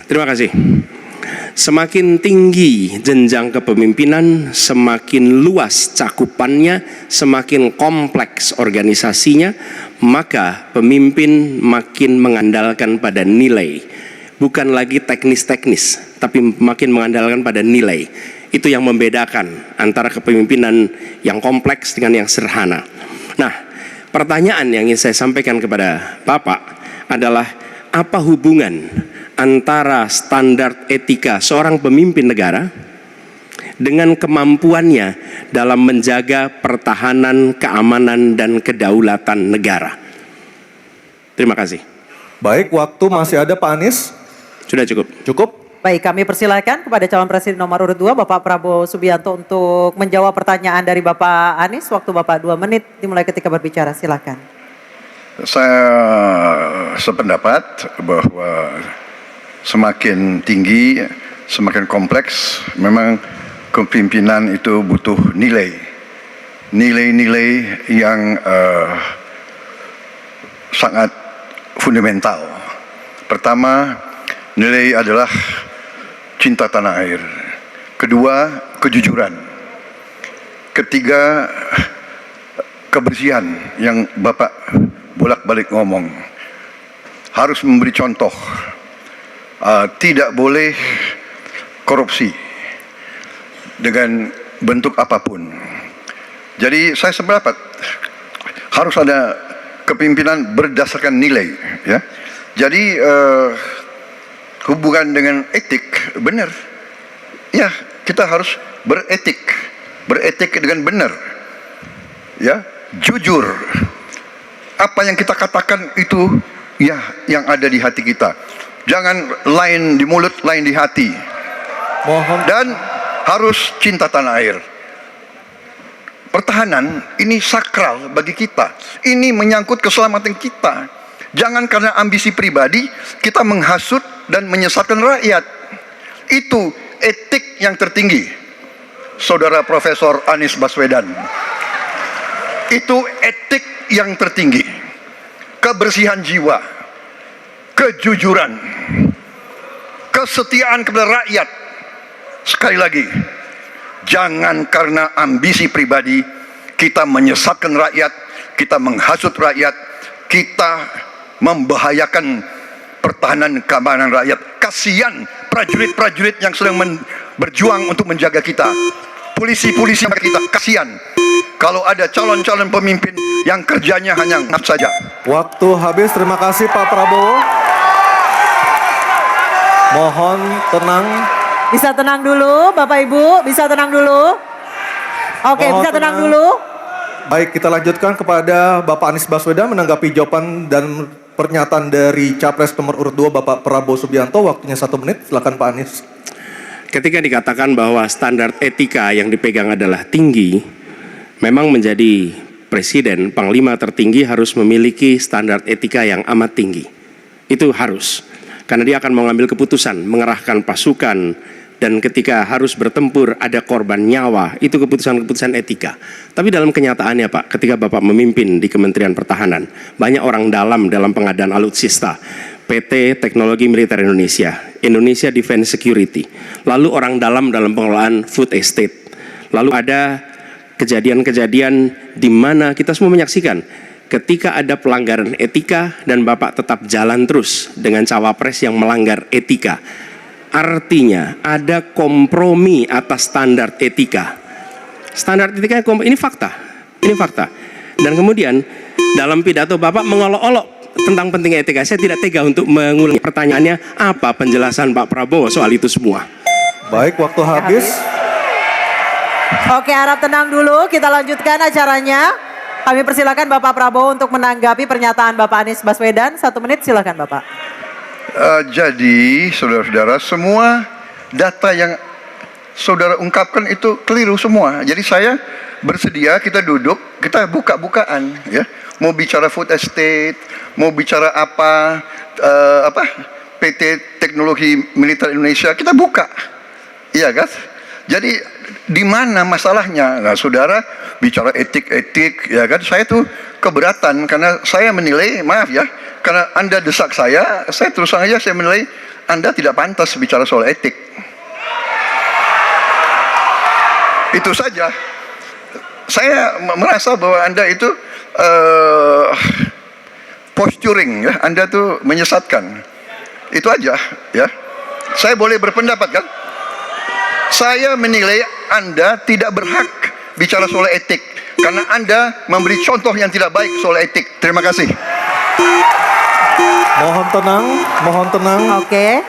Terima kasih. Semakin tinggi jenjang kepemimpinan, semakin luas cakupannya, semakin kompleks organisasinya, maka pemimpin makin mengandalkan pada nilai. Bukan lagi teknis-teknis, tapi makin mengandalkan pada nilai. Itu yang membedakan antara kepemimpinan yang kompleks dengan yang sederhana. Nah, pertanyaan yang ingin saya sampaikan kepada Bapak adalah apa hubungan antara standar etika seorang pemimpin negara dengan kemampuannya dalam menjaga pertahanan, keamanan, dan kedaulatan negara. Terima kasih. Baik, waktu masih ada Pak Anies. Sudah cukup. Cukup. Baik, kami persilakan kepada calon presiden nomor urut 2 Bapak Prabowo Subianto untuk menjawab pertanyaan dari Bapak Anies. Waktu Bapak 2 menit dimulai ketika berbicara, silakan. Saya sependapat bahwa semakin tinggi, semakin kompleks, memang kepemimpinan itu butuh nilai. Nilai-nilai yang sangat fundamental. Pertama, nilai adalah cinta tanah air. Kedua, kejujuran. Ketiga, kebersihan yang Bapak bolak-balik ngomong. Harus memberi contoh. Tidak boleh korupsi dengan bentuk apapun. Jadi saya sependapat harus ada kepemimpinan berdasarkan nilai, ya. Jadi hubungan dengan etik benar. Ya, kita harus beretik dengan benar. Ya, jujur. Apa yang kita katakan itu ya yang ada di hati kita. Jangan lain di mulut, lain di hati. Mohon. Dan harus cinta tanah air. Pertahanan ini sakral bagi kita. Ini menyangkut keselamatan kita. Jangan karena ambisi pribadi kita menghasut dan menyesatkan rakyat. Itu etik yang tertinggi, Saudara Profesor Anies Baswedan. Itu etik yang tertinggi. Kebersihan jiwa, kejujuran, kesetiaan kepada rakyat. Sekali lagi, jangan karena ambisi pribadi kita menyesatkan rakyat, kita menghasut rakyat, kita membahayakan pertahanan keamanan rakyat. Kasihan prajurit-prajurit yang sedang berjuang untuk menjaga kita. Polisi-polisi kita, kasihan kalau ada calon-calon pemimpin yang kerjanya hanya ngap saja. Waktu habis, terima kasih Pak Prabowo. Mohon tenang. Bisa tenang dulu, Bapak Ibu, bisa tenang dulu. Oke, Mohon bisa tenang tenang. dulu. Baik, kita lanjutkan kepada Bapak Anies Baswedan menanggapi jawaban dan pernyataan dari Capres nomor urut 2 Bapak Prabowo Subianto. Waktunya 1 menit, silakan Pak Anies. Ketika dikatakan bahwa standar etika yang dipegang adalah tinggi, memang menjadi presiden, panglima tertinggi harus memiliki standar etika yang amat tinggi. Itu harus. Karena dia akan mengambil keputusan, mengerahkan pasukan, dan ketika harus bertempur ada korban nyawa, itu keputusan-keputusan etika. Tapi dalam kenyataannya Pak, ketika Bapak memimpin di Kementerian Pertahanan, banyak orang dalam pengadaan alutsista, PT Teknologi Militer Indonesia, Indonesia Defense Security, lalu orang dalam pengelolaan food estate, lalu ada kejadian-kejadian di mana kita semua menyaksikan ketika ada pelanggaran etika dan Bapak tetap jalan terus dengan cawapres yang melanggar etika. Artinya ada kompromi atas standar etika. Standar etika ini fakta. Ini fakta. Dan kemudian dalam pidato Bapak mengolok-olok tentang pentingnya etika. Saya tidak tega untuk mengulangi pertanyaannya. Apa penjelasan Pak Prabowo soal itu semua? Baik, waktu habis. Oke, harap tenang dulu, kita lanjutkan acaranya. Kami persilakan Bapak Prabowo untuk menanggapi pernyataan Bapak Anies Baswedan. 1 menit, silakan Bapak. Jadi, saudara-saudara, semua data yang saudara ungkapkan itu keliru semua. Jadi saya bersedia kita duduk, kita buka-bukaan, ya. Mau bicara food estate, mau bicara apa PT Teknologi Militer Indonesia, kita buka, iya kan? Jadi di mana masalahnya? Nah, saudara bicara etik-etik, ya kan? Saya tuh keberatan karena saya menilai, maaf ya, karena Anda desak saya terus terang aja saya menilai Anda tidak pantas bicara soal etik. Itu saja. Saya merasa bahwa Anda itu posturing, ya. Anda tuh menyesatkan. Itu aja, ya. Saya boleh berpendapat kan? Saya menilai Anda tidak berhak bicara soal etik karena Anda memberi contoh yang tidak baik soal etik. Terima kasih. Mohon tenang, mohon tenang. Oke.